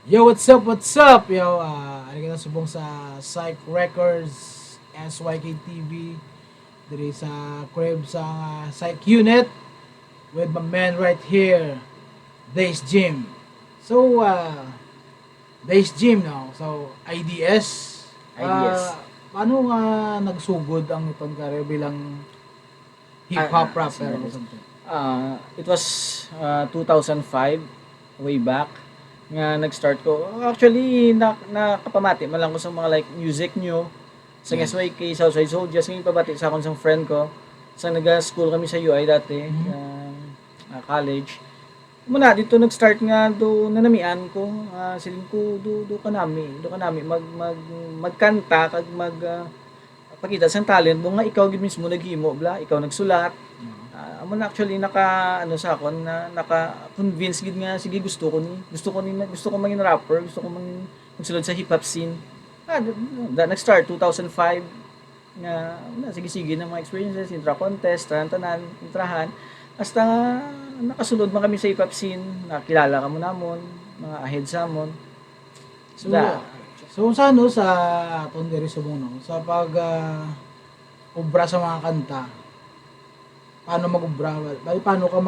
Yo, what's up, what's up? Yo, ano ka na subong sa Psych Records, SYK TV, diri sa crib sa Psych Unit with my man right here, Days Gym. So, Days Gym now. So, IDS. IDS. Paano nga nagsugod ang itong career bilang hip-hop rapper or something? It was 2005, way back, nga nag-start ko. Actually, nakapamati man lang ko sa mga like music nyo, sa Yes. SYK, Southside Soldiers, ngayon pabati sa akong isang friend ko. Sa nag-school kami sa UI dati, college. Muna dito nag-start nga do nanamian ko, siling ko do kanami magkanta kag pakita sa talent mo nga ikaw gid mismo naghimo bla, ikaw nagsulat. Amo na actually sa akon na naka-convince gid nga sige gusto ko maging rapper, gusto ko magsulod sa hip hop scene. Nag-start 2005 nga sige na mga experiences, intra contest, tanan, intrahan. Hasta nga nakasulod man kami sa hip hop scene, nakilala ka mo namon, mga ahead sa amon. So, sa ano sa aton diri sa no, sa pag ubra sa mga kanta. Paano mag-ubra? Paano ka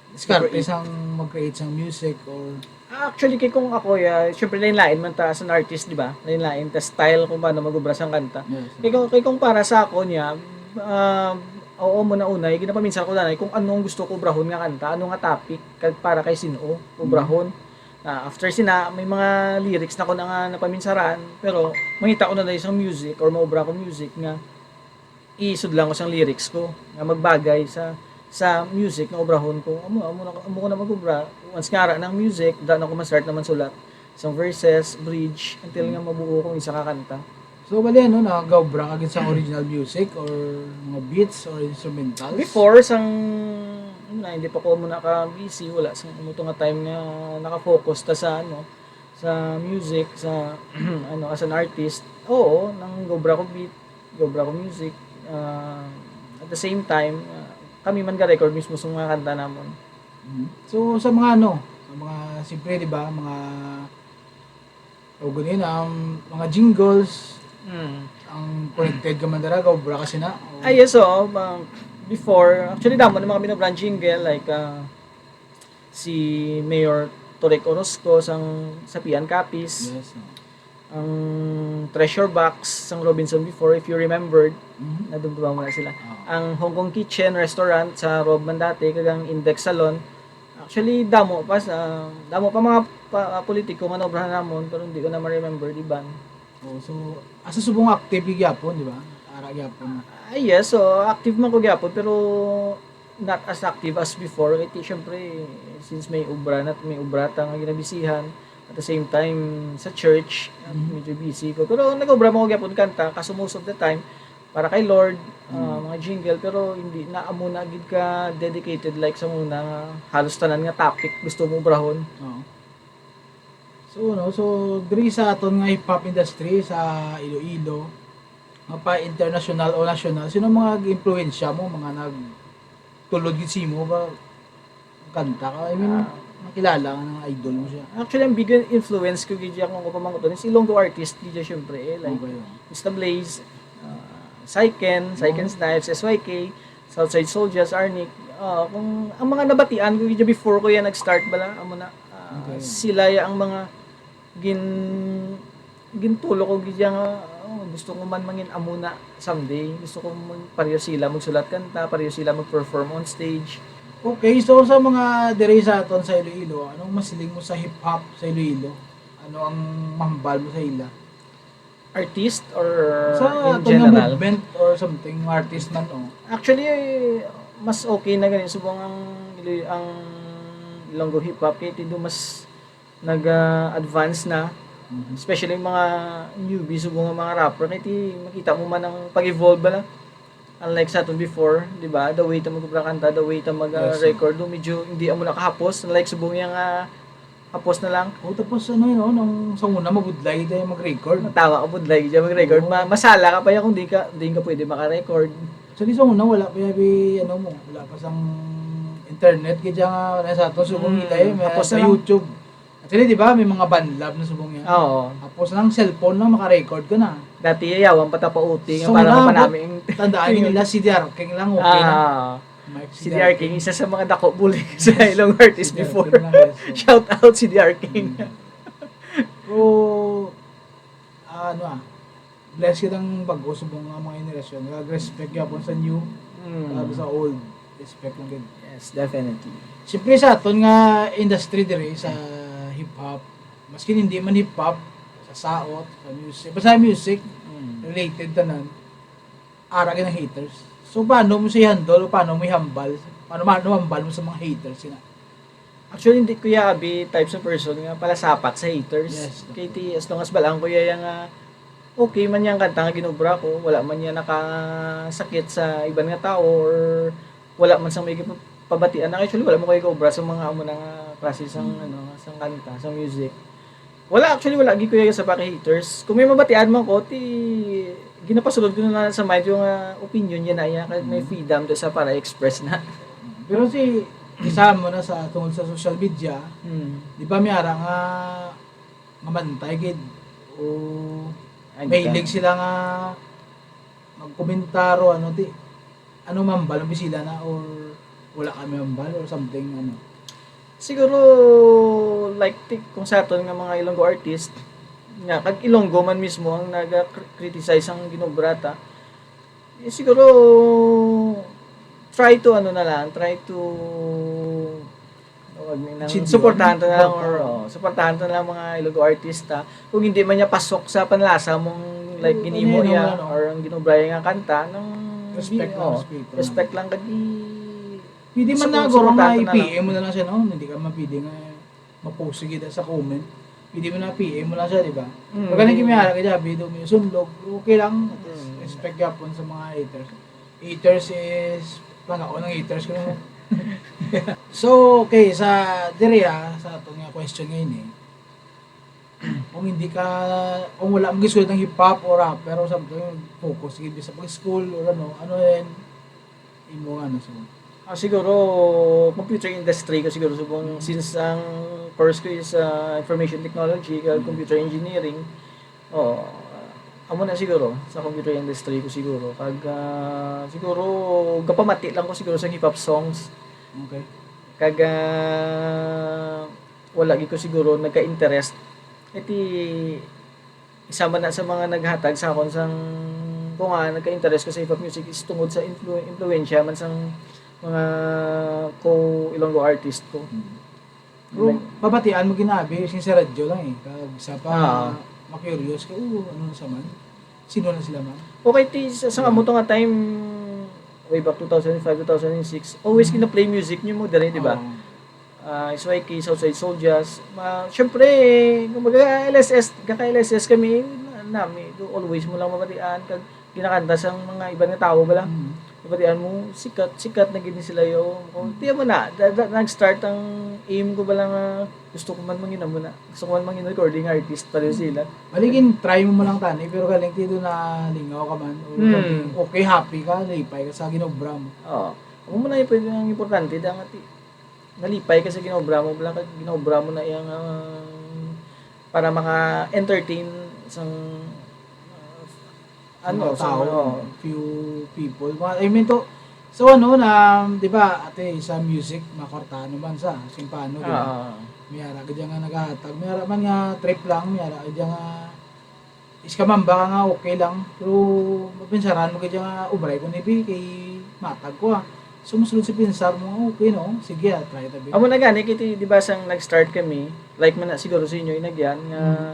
diskarte sang mag-create sang music or Actually kay kung ako syempre lain-lain man ta as an artist, di ba? Lain-lain ta style kung paano mag-ubra sang kanta. yes. Kay kung para sa ako niya, oo mo na unay, ginapaminsan ko nanay kung anong gusto ko ubrahon nga kanta, ano nga topic para kay sino ubrahon. After sina may mga lyrics na ko na nga napaminsaran, pero mangita ko na dahil isang music or maubra ko music nga isud lang ko sang lyrics ko nga magbagay sa music na ubrahon ko. Amo ko na magubra once nga ara ng music, daan ako ma-start naman sulat isang verses, bridge until nga mabuo ko isa ka kanta. So bali ano nagawbra ka gid sa original music or mga beats or instrumentals? Before hindi pa ko muna ka busy, wala sa nga time nga naka-focus ta sa sa music, sa as an artist. Oo, nang gobra ko beat, gobra ko music. At the same time, kami man ga-record mismo sa mga kanta namon. So sa mga sa mga siyempre di ba, mga o ganyan mga jingles ang connected ka man dara gawbra kasi na. Yes, before, actually damo ng mga binobrand jingle like si Mayor Torek Orozco sa Pian Capiz, Yes. ang Treasure Box sang Robinson before, if you remembered, nadumduman mo na sila. Ang Hong Kong Kitchen Restaurant sa Rob Mandate, kagang Index Salon. Actually, damo pa mga politiko nga naobrahan namon, pero hindi ko na ma-remember, di ba? Oh, so asa subong active gyapon, di ba? Ara gyapon. Yes, so active man ko gyapon, pero not as active as before. Kaya syempre, since may ubra nga ginabisihan, at the same time sa church, medyo busy ko. Pero nag-ubra mo ko gyapon kanta, kaso most of the time para kay Lord, mga jingle, pero hindi na amo na gid ka dedicated like sa muna nga halos tanan nga topic gusto mo ubrahon. Oo. So diri sa aton nga hip hop industry sa Iloilo, mapa international o national, sino mga impluwensya mo, mga nagtulod gid simo ba kanta ka? I mean, makilala ka ng idol mo siya. Actually, ang big influence ko gid akong pamanguton is Ilonggo artist gid syempre like Okay. Mr. Blaze, Syken Snipes, SYK, Southside Soldiers, Arnic. Kung ang mga nabatian ko gid before ko yan nag-start bala, amo na Okay. sila ang mga gintulo ko gid nga gusto ko man mangin amuna someday. Gusto ko pareho sila magsulat kanta, pareho sila mag-perform on stage. Okay, so sa mga diri sa aton sa Iloilo, anong masiling mo sa hip hop sa Iloilo? Ano ang mahambal mo sa ila? Artist or Sa in aton nga general? movement or something, artist man o. Actually, mas okay na ganyan. Subong ang Ilonggo hip hop kaya tindo mas nag-advance na. Especially yung mga newbie, subong mga rapper. Kaya makita mo man ang pag-evolve ba na. Unlike sa aton before, di ba? The way ta magkanta, the way ta mag-record, medyo hindi mo nakahapos. Unlike subong yung hapos na lang. O tapos ano yun, nung sa una mabudlay tayo mag-record. Natawa ka po like dyan mag-record. Masala ka pa yan kung di ka pwede maka-record. Actually sa una wala pa yabi wala pa sang internet kaya nga wala sa aton subong Mm, ilay tapos sa na lang. YouTube. Actually, di ba, may mga banlab na subong yan. Oo. Tapos lang, cellphone lang, makarecord ka na. Dati yayawan pa uting So, para wala, pa namin. Tandaan nila si DR King lang, okay lang. Ah, Mike, si DR King, isa sa mga dako bully sa ilong artist Si DR before. King lang, yes. So, Shout out si DR King. Pero, ano bless kitang bago subong nga mga generasyon. Respect yapon sa new, Mm. sa old. Respect lang gid. Yes, definitely. Siyempre sa aton nga industry dire sa hip-hop, maski hindi man hip-hop, sa saot, sa music, basta music, Mm. related tanan, ara ka ng haters. So, paano mo siya handle o paano mo ihambal? Paano hambal mo sa mga haters sila? Actually, hindi kuya abi types of person nga pala sapat sa haters. Yes. Kaya as long as balang kuya yung okay man yang kanta nga ginobra ko, wala man yan nakasakit sa ibang nga tao or wala man sa may pabatian. Actually, wala mo kayo gobra sa mga amo nga klase sang sang kanta, sang music. Wala gi kuya sa paki haters. Kung may mabatian man ko, ginapasulod ko na sa mind yung opinion niya na iya kahit may freedom do sa para express na. Pero si isa mo na sa tungkol sa social media, di ba may ara nga mamantay gid o mahilig sila nga magkomentaro ano mambal ang bisila na or wala kami mambal or something Siguro like kung sa aton nga mga Ilonggo artist nga kag Ilonggo man mismo ang naga-criticize ang ginobrata. Siguro try to suportahan to na lang or suportahan to na lang mga Ilonggo artista. Kung hindi man niya pasok sa panlasa mong like ginimo niya or ang ginubraya nga kanta ng respect lang kadi. Pwede man na guro nga i-PM mo na lang siya hindi ka mapili nga ma-post gid sa comment. Pwede mo na PM mo lang siya, di ba? Pag ganun kimiyara ka dyan, video mo yung sundog, okay lang. Respect yapon sa mga haters. Haters is, panako ng haters ko naman. So, okay, sa sa itong question ngayon kung wala mong school ng hip-hop or rap, pero something focus, sige, sa pag-school or ano yan, imo so. Siguro computer industry ko siguro subong since ang course ko is information technology, computer engineering. Amo na siguro sa computer industry ko siguro. Siguro gapamati lang ko siguro sa hip hop songs. Okay. Wala gid ko siguro nagka-interest. Isama na sa mga naghatag sa akon sang kung nagka-interest ko sa hip hop music is tungod sa influensya man sang mga Ilonggo artist ko. Pero babatian mo ginabi yung sa radyo lang kag sa pa ma-curious ka ano sa man. Sino na sila man? Okay, sa amo to nga time way back 2005, 2006, always kina-play music niyo mo dali, di ba? SYK, Southside Soldiers. Syempre, kumbaga LSS kami always mo lang mabatian kag kinakanta sa mga ibang tao ba lang. Pagkatian mo, sikat na gini sila yung, tiyan mo na, nag-start ang aim ko ba lang, gusto ko man mangina mo na, gusto ko man mangina recording artist pa rin sila. Baligin, try mo lang tani, pero galing tito na lingaw ka man, or okay, happy ka, lipay ka sa ginobra mo. Ako mo na yung importante, nalipay ka sa ginobra mo, ginobra mo na yung, para maka-entertain isang, tao, few people. I mean di ba, sa music, makortano man sa, simpano, di ba? Mayara ka dyan nga naghahatag, mayara man nga trip lang, mayara ka dyan nga, iskamamba ka nga okay lang, pero mapinsaran mo ka dyan nga, ubray ko nibi, kay matag ko sumusunod si pinsar mo, okay sige try tabi. Amo na gani, di ba sang nag-start kami, like man na siguro sa inyo, nagyan, nga,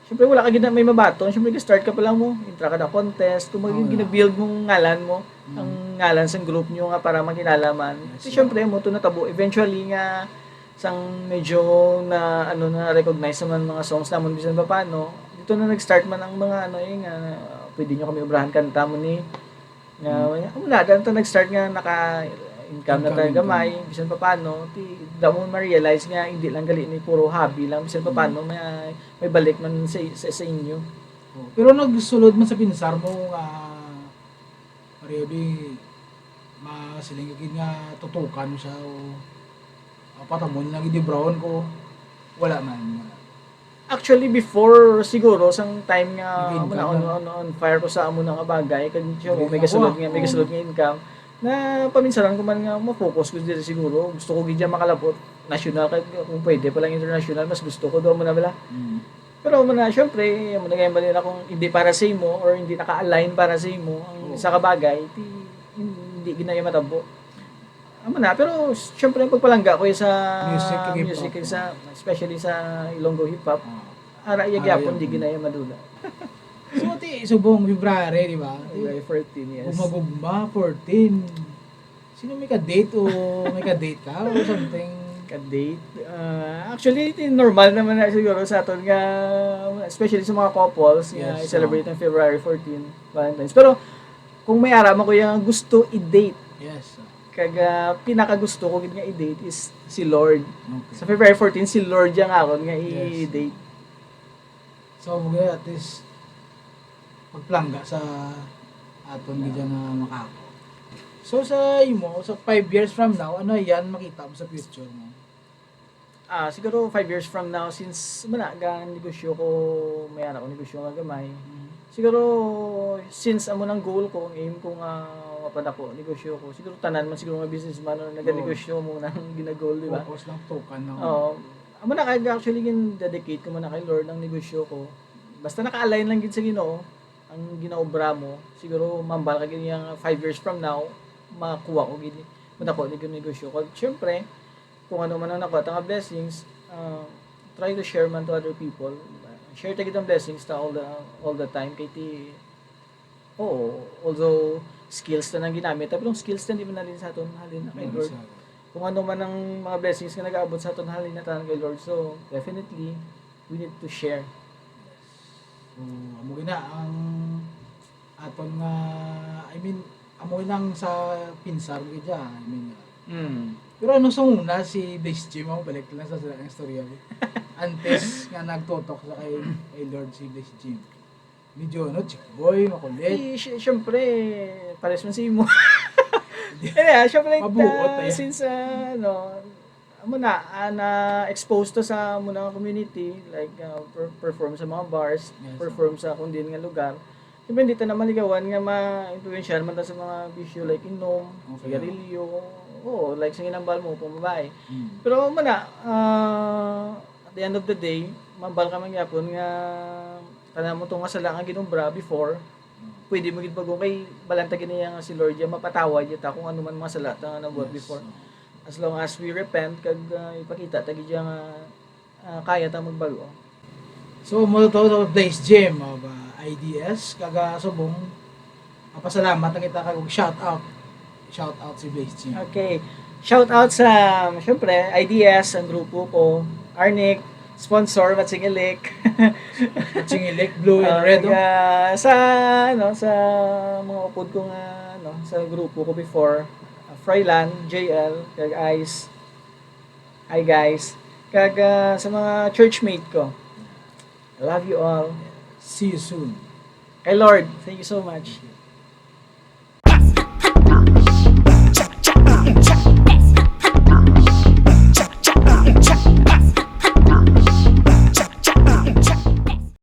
siyempre wala ka may mabaton, siyempre ka-start ka pa lang mo, intra ka na contest, kung gina-build mong ngalan mo, ang ngalan sa group nyo nga para makilalaman. Kasi siyempre mo ito natabo, eventually nga, sang medyo na recognize naman mga songs namon bisan pa paano, dito na nag-start man ang mga pwede nyo kami ubrahan kanta mo ni, wala, dito nag-start nga income na tayo gamay, bisan pa paano, damo ma-realize nga hindi lang gali ni puro hobby lang, bisan pa paano may balik man sa inyo. Pero nagsulod man sa pinsar mo Mariobi masilingin nga tutukan mo siya o patamon lang brown ko Wala man. Actually, before siguro, sang time nga Nag-income amo na on fire ko sa amo na nga bagay, kag siguro may Nag-income kasulod ako, nga, may oo. kasulod nga income, na paminsalan ko man nga ma-focus ko dito siguro. Gusto ko gidya makalabot national, kag kung pwede pa lang international, mas gusto ko do mo na bala. Pero mo na, syempre, mo na ngayon ba nila kung hindi para sa imo or hindi naka-align para sa imo ang Oo. isa ka bagay, hindi ginaya matabo. Amo na, pero syempre ang pagpalangga ko sa Music, kag hip-hop. music kag sa especially sa Ilonggo hip hop, ara iya Ah, gyapon yun. di ginaya madula. So, subong February, di ba? February 14, yes. Gumagugma, 14. Sino may ka-date o may ka-date ka or something? Ka-date. Actually, normal naman na siguro sa aton nga, especially sa mga couples, nga Yes, i-celebrate ng February 14, Valentine's. Pero, kung may araman ko yung gusto i-date, Yes. kag pinaka-gusto ko gid nga i-date is si Lord. Okay. Sa February 14, si Lord yung akon nga Yes. i-date. So, mga at least magplangga sa aton gidya nga makako. So, sa imo, sa 5 years from now, ano yan makita mo sa future mo? Siguro 5 years from now, since managa negosyo ko, may anak ko negosyo nga gamay. Siguro, since amo ng goal ko, ang aim ko nga mapadako, negosyo ko. Siguro tanan man siguro nga businessman na naganegosyo mo nang ginagol, di ba? Focus lang token na. Oo. Amo na kay actually dedicate ko man na kay Lord ng negosyo ko. Basta naka-align lang gid sa Ginoo ang ginaobra mo. Siguro mambal ka gid yang 5 years from now, makuha ko gid madako ni negosyo ko. Syempre, kung ano man ang nakuha nga blessings, try to share man to other people. Share ta gid ang blessings ta all the time kay ti although skills ta nang ginamit, pero yung skills ta di man nalin sa aton halin na kay Lord. Kung ano man ang mga blessings nga nag-aabot sa aton halin na tanan kay Lord. So, definitely we need to share. So, amo gina ang aton nga, I mean, amo nang sa pinsar gidya. I mean, pero ano sa una, si Blaze Jim, ako balik lang sa sila ng storya. Antes nga nagtotok sa kay Lord si Blaze Jim. Medyo ano, chick boy, makulit. Siyempre, pares man si mo. Siyempre, Mabuot, eh. since, amo na exposed to sa muna community, like, perform sa mga bars, Yes, perform sa kung din nga lugar. Siyempre, hindi ta na maligawan nga ma-influensyan man ta sa mga bisyo like inom, Okay. sigarilyo, like sa ginambal mo, pang babae. Mm. Pero at the end of the day, mambal ka man gyapon nga kana mo tong nga sala nga ginumbra before, pwede mo gid pagong kay balanta gini nga si Lord ya mapatawad ta kung ano man mga sala ta nga nabuhat before. As long as we repent kag ipakita ta gid nga kaya ta magbago. So, mo to sa Blaze Jim of IDS, kaga subong, papasalamat na kita kag shout out. Shout out si Blaze Jim. Okay. Shout out sa syempre IDS ang grupo ko, Arnic, sponsor Matsingilik. Chingilik, blue and red. Sa sa mga upod ko nga sa grupo ko before, Froilan, JL, kag Ice. Hi guys. Kag sa mga churchmate ko. I love you all. See you soon. Kay Lord, thank you so much.